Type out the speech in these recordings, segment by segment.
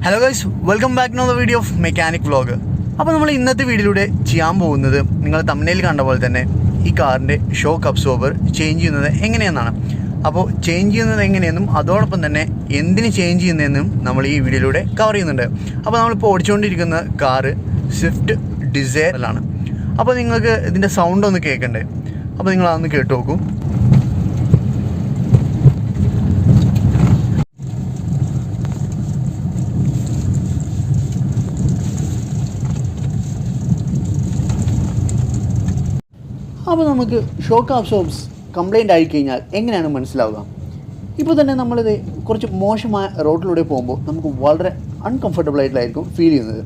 Hello guys, welcome back to another video of Mechanic Vlog. അപ്പോൾ നമ്മൾ ഇന്നത്തെ വീഡിയോയിലൂടെ ചെയ്യാൻ പോകുന്നത് നിങ്ങൾ തംബ്നെയിൽ കണ്ട പോലെ തന്നെ ഈ കാറിൻ്റെ ഷോക്ക് അബ്സോർബർ ചേഞ്ച് ചെയ്യുന്നത് എങ്ങനെയെന്നാണ്. അപ്പോൾ ചേഞ്ച് ചെയ്യുന്നത് എങ്ങനെയെന്നും അതോടൊപ്പം തന്നെ എന്തിന് ചേഞ്ച് ചെയ്യുന്നതെന്നും നമ്മൾ ഈ വീഡിയോയിലൂടെ കവർ ചെയ്യുന്നുണ്ട്. അപ്പോൾ നമ്മളിപ്പോൾ ഓടിച്ചുകൊണ്ടിരിക്കുന്ന കാറ് സ്വിഫ്റ്റ് ഡിസയറിലാണ്. അപ്പോൾ നിങ്ങൾക്ക് ഇതിൻ്റെ സൗണ്ട് ഒന്ന് കേൾക്കണ്ടേ? അപ്പോൾ നിങ്ങൾ അതൊന്ന് കേട്ട് നോക്കൂ. അപ്പോൾ നമുക്ക് ഷോക്ക് അബ്സോർബ്സ് കംപ്ലൈൻ്റ് ആയിക്കഴിഞ്ഞാൽ എങ്ങനെയാണ് മനസ്സിലാവുക? ഇപ്പോൾ തന്നെ നമ്മളിത് കുറച്ച് മോശമായ റോഡിലൂടെ പോകുമ്പോൾ നമുക്ക് വളരെ അൺകംഫർട്ടബിൾ ആയിട്ടായിരിക്കും ഫീൽ ചെയ്യുന്നത്.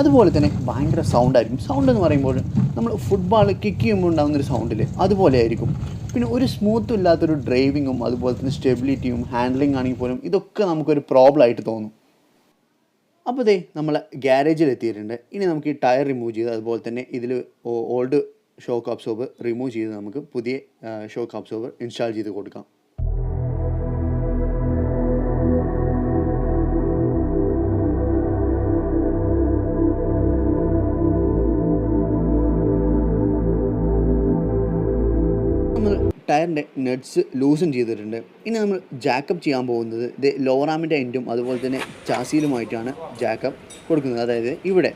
അതുപോലെ തന്നെ ഭയങ്കര സൗണ്ടായിരിക്കും. സൗണ്ട് എന്ന് പറയുമ്പോൾ നമ്മൾ ഫുട്ബോൾ കിക്ക് ചെയ്യുമ്പോൾ ഉണ്ടാകുന്നൊരു സൗണ്ടിൽ അതുപോലെ ആയിരിക്കും. പിന്നെ ഒരു സ്മൂത്തും ഇല്ലാത്തൊരു ഡ്രൈവിങ്ങും അതുപോലെ തന്നെ സ്റ്റെബിലിറ്റിയും ഹാൻഡ്ലിംഗ് ആണെങ്കിൽ പോലും ഇതൊക്കെ നമുക്കൊരു പ്രോബ്ലം ആയിട്ട് തോന്നും. അപ്പോൾ ഇതേ നമ്മൾ ഗ്യാരേജിൽ എത്തിയിട്ടുണ്ട്. ഇനി നമുക്ക് ഈ ടയർ റിമൂവ് ചെയ്ത് അതുപോലെ തന്നെ ഇതിൽ ഓൾഡ് ഷോക്ക് അബ്സോർബർ റിമൂവ് ചെയ്ത് നമുക്ക് പുതിയ ഷോക്ക് അബ്സോർബർ ഇൻസ്റ്റാൾ ചെയ്ത് കൊടുക്കാം. നമ്മൾ ടയറിൻ്റെ നട്ട്സ് ലൂസൺ ചെയ്തിട്ടുണ്ട്. ഇനി നമ്മൾ ജാക്കപ്പ് ചെയ്യാൻ പോകുന്നത് ഇത് ലോവർ ആമിൻ്റെ എൻഡും അതുപോലെ തന്നെ ചാസിയിലുമായിട്ടാണ് ജാക്കപ്പ് കൊടുക്കുന്നത്. അതായത് ഇവിടെ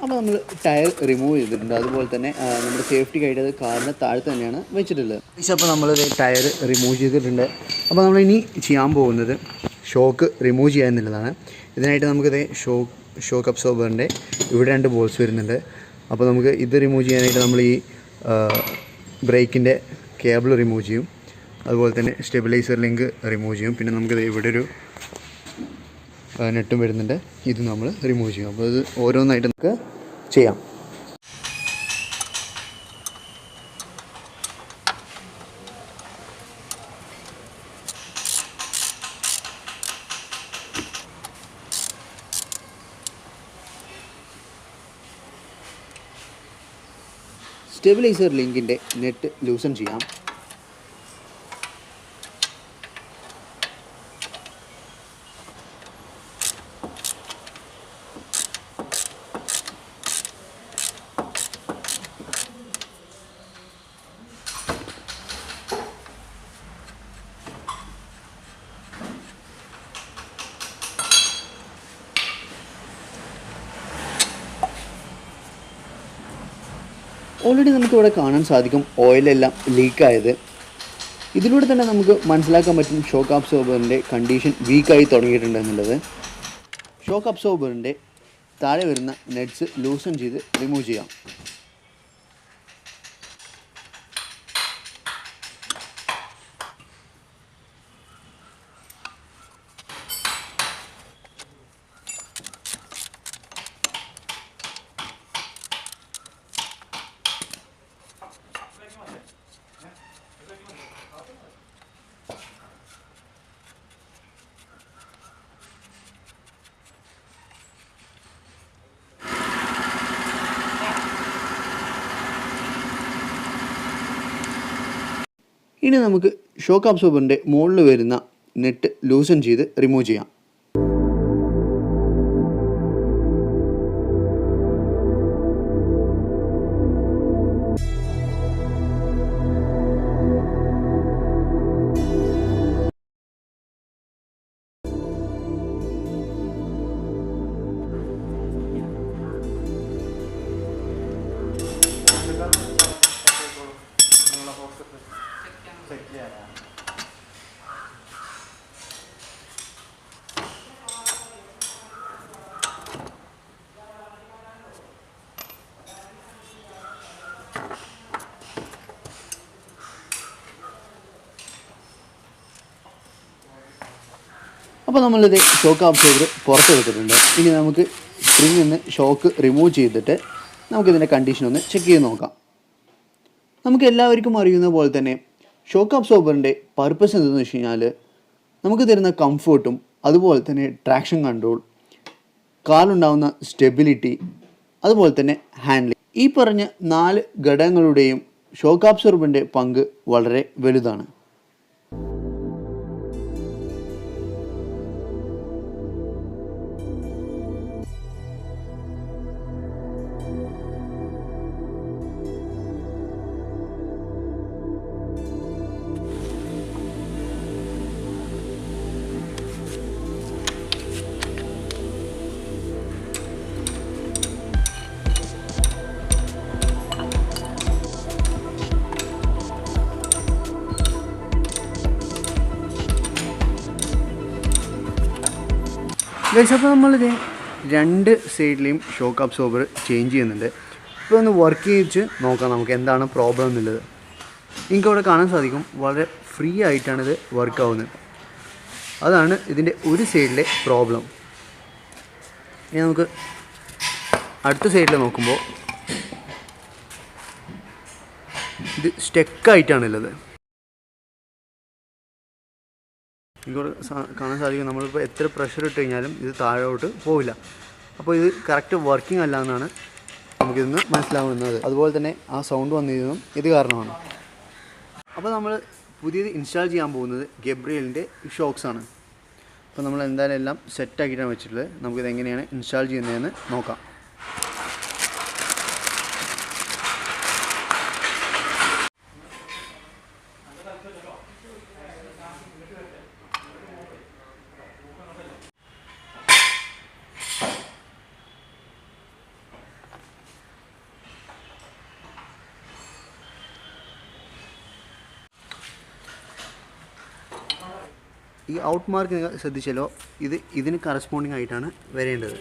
അപ്പോൾ നമ്മൾ ടയർ റിമൂവ് ചെയ്തിട്ടുണ്ട്. അതുപോലെ തന്നെ നമ്മുടെ സേഫ്റ്റിക്കായിട്ട് അത് കാറിന് താഴെ തന്നെയാണ് വെച്ചിട്ടുള്ളത്. അപ്പോൾ നമ്മൾ ടയർ റിമൂവ് ചെയ്തിട്ടുണ്ട്. അപ്പോൾ നമ്മളിനി ചെയ്യാൻ പോകുന്നത് ഷോക്ക് റിമൂവ് ചെയ്യുക എന്നുള്ളതാണ്. ഇതിനായിട്ട് നമുക്കിത് ഷോക്ക് അബ്സോർബറിൻ്റെ ഇവിടെ 2 ബോൾസ് വരുന്നുണ്ട്. അപ്പോൾ നമുക്ക് ഇത് റിമൂവ് ചെയ്യാനായിട്ട് നമ്മൾ ഈ ബ്രേക്കിൻ്റെ കേബിൾ റിമൂവ് ചെയ്യും. അതുപോലെ തന്നെ സ്റ്റെബിലൈസർ ലിങ്ക് റിമൂവ് ചെയ്യും. പിന്നെ നമുക്കിത് ഇവിടെ ഒരു നെട്ടും വരുന്നുണ്ട്. ഇത് നമ്മൾ റിമൂവ് ചെയ്യും. അപ്പോൾ ഇത് ഓരോന്നായിട്ട് നമുക്ക് ചെയ്യാം. സ്റ്റെബിലൈസർ ലിങ്കിൻ്റെ നെറ്റ് ലൂസൺ ചെയ്യാം. ഓൾറെഡി നമുക്കിവിടെ കാണാൻ സാധിക്കും ഓയിലെല്ലാം ലീക്കായത്. ഇതിലൂടെ തന്നെ നമുക്ക് മനസ്സിലാക്കാൻ പറ്റും ഷോക്ക് അബ്സോർബറിൻ്റെ കണ്ടീഷൻ വീക്കായി തുടങ്ങിയിട്ടുണ്ട് എന്നുള്ളത്. ഷോക്ക് അബ്സോർബറിൻ്റെ താഴെ വരുന്ന നെറ്റ്സ് ലൂസൺ ചെയ്ത് റിമൂവ് ചെയ്യാം. ഇനി നമുക്ക് ഷോക്ക് അബ്സോർബറിൻ്റെ മുകളിൽ വരുന്ന നെറ്റ് ലൂസൺ ചെയ്ത് റിമൂവ് ചെയ്യാം. അപ്പോൾ നമ്മളിത് ഷോക്ക് അബ്സോർബർ പുറത്തെടുത്തിട്ടുണ്ട്. ഇനി നമുക്ക് സ്പ്രിങ്ങിൽ നിന്ന് ഷോക്ക് റിമൂവ് ചെയ്തിട്ട് നമുക്കിതിൻ്റെ കണ്ടീഷൻ ഒന്ന് ചെക്ക് ചെയ്ത് നോക്കാം. നമുക്ക് എല്ലാവർക്കും അറിയുന്ന പോലെ തന്നെ ഷോക്ക് അബ്സോർബറിൻ്റെ പർപ്പസ് എന്തെന്ന് വെച്ച് കഴിഞ്ഞാൽ നമുക്ക് തരുന്ന കംഫർട്ടും അതുപോലെ തന്നെ ട്രാക്ഷൻ കൺട്രോൾ, കാലുണ്ടാവുന്ന സ്റ്റെബിലിറ്റി, അതുപോലെ തന്നെ ഹാൻഡ്ലിംഗ്, ഈ പറഞ്ഞ 4 ഘടകങ്ങളുടെയും ഷോക്ക് അബ്സോർബറിൻ്റെ പങ്ക് വളരെ വലുതാണ്. അപ്പോൾ നമ്മളിത് 2 സൈഡിലെയും ഷോക്ക് അബ്സോർബർ ചേഞ്ച് ചെയ്യുന്നുണ്ട്. ഇപ്പോൾ ഒന്ന് വർക്ക് ചെയ്യിച്ച് നോക്കാം നമുക്ക് എന്താണ് പ്രോബ്ലം എന്നുള്ളത്. എനിക്കവിടെ കാണാൻ സാധിക്കും വളരെ ഫ്രീ ആയിട്ടാണിത് വർക്ക് ആവുന്നത്. അതാണ് ഇതിൻ്റെ ഒരു സൈഡിലെ പ്രോബ്ലം. ഇനി നമുക്ക് അടുത്ത സൈഡിൽ നോക്കുമ്പോൾ ഇത് സ്റ്റെക്കായിട്ടാണുള്ളത്. എനിക്കവിടെ കാണാൻ സാധിക്കും നമ്മളിപ്പോൾ എത്ര പ്രഷർ ഇട്ട് കഴിഞ്ഞാലും ഇത് താഴോട്ട് പോവില്ല. അപ്പോൾ ഇത് കറക്റ്റ് വർക്കിംഗ് അല്ല എന്നാണ് നമുക്കിന്ന് മനസ്സിലാവുന്നത്. അതുപോലെ തന്നെ ആ സൗണ്ട് വന്നിരുന്നതും ഇത് കാരണമാണ്. അപ്പോൾ നമ്മൾ പുതിയത് ഇൻസ്റ്റാൾ ചെയ്യാൻ പോകുന്നത് ഗബ്രിയലിൻ്റെ ഷോക്സാണ്. അപ്പോൾ നമ്മൾ എന്തായാലും എല്ലാം സെറ്റാക്കിയിട്ടാണ് വെച്ചിട്ടുള്ളത്. നമുക്കിത് എങ്ങനെയാണ് ഇൻസ്റ്റാൾ ചെയ്യുന്നതെന്ന് നോക്കാം. ഈ ഔട്ട് മാർക്ക് നിങ്ങൾ ശ്രദ്ധിച്ചല്ലോ, ഇതിന് കറസ്പോണ്ടിങ് ആയിട്ടാണ് വരേണ്ടത്.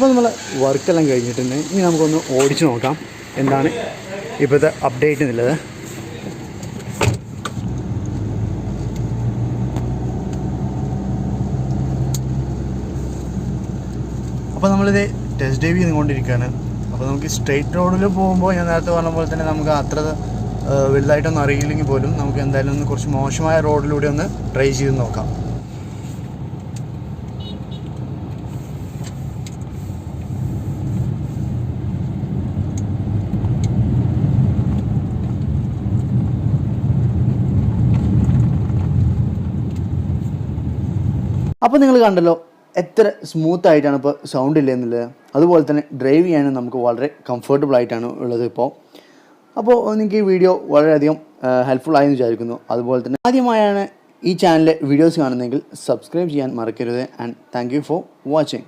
അപ്പോൾ നമ്മൾ വർക്കെല്ലാം കഴിഞ്ഞിട്ടുണ്ട്. ഇനി നമുക്കൊന്ന് ഓടിച്ച് നോക്കാം എന്താണ് ഇപ്പോഴത്തെ അപ്ഡേറ്റ് എന്നുള്ളത്. അപ്പോൾ നമ്മളിത് ടെസ്റ്റ് ഡ്രൈവ് ചെയ്തുകൊണ്ടിരിക്കുകയാണ്. അപ്പോൾ നമുക്ക് സ്ട്രെയിറ്റ് റോഡിൽ പോകുമ്പോൾ ഞാൻ നേരത്തെ പറഞ്ഞ പോലെ തന്നെ നമുക്ക് അത്ര വലുതായിട്ടൊന്നും അറിയില്ലെങ്കിൽ പോലും നമുക്ക് എന്തായാലും ഒന്ന് കുറച്ച് മോശമായ റോഡിലൂടെ ഒന്ന് ട്രൈ ചെയ്ത് നോക്കാം. അപ്പോൾ നിങ്ങൾ കണ്ടല്ലോ എത്ര സ്മൂത്തായിട്ടാണ് ഇപ്പോൾ സൗണ്ട് ഇല്ല എന്നുള്ളത്. അതുപോലെ തന്നെ ഡ്രൈവ് ചെയ്യാനും നമുക്ക് വളരെ കംഫർട്ടബിൾ ആയിട്ടാണ് ഉള്ളത് ഇപ്പോൾ. അപ്പോൾ നിങ്ങൾക്ക് ഈ വീഡിയോ വളരെയധികം ഹെൽപ്ഫുൾ ആയെന്ന് വിചാരിക്കുന്നു. അതുപോലെ തന്നെ ആദ്യമായാണ് ഈ ചാനലിലെ വീഡിയോസ് കാണുന്നതെങ്കിൽ സബ്സ്ക്രൈബ് ചെയ്യാൻ മറക്കരുത്. And thank you for watching.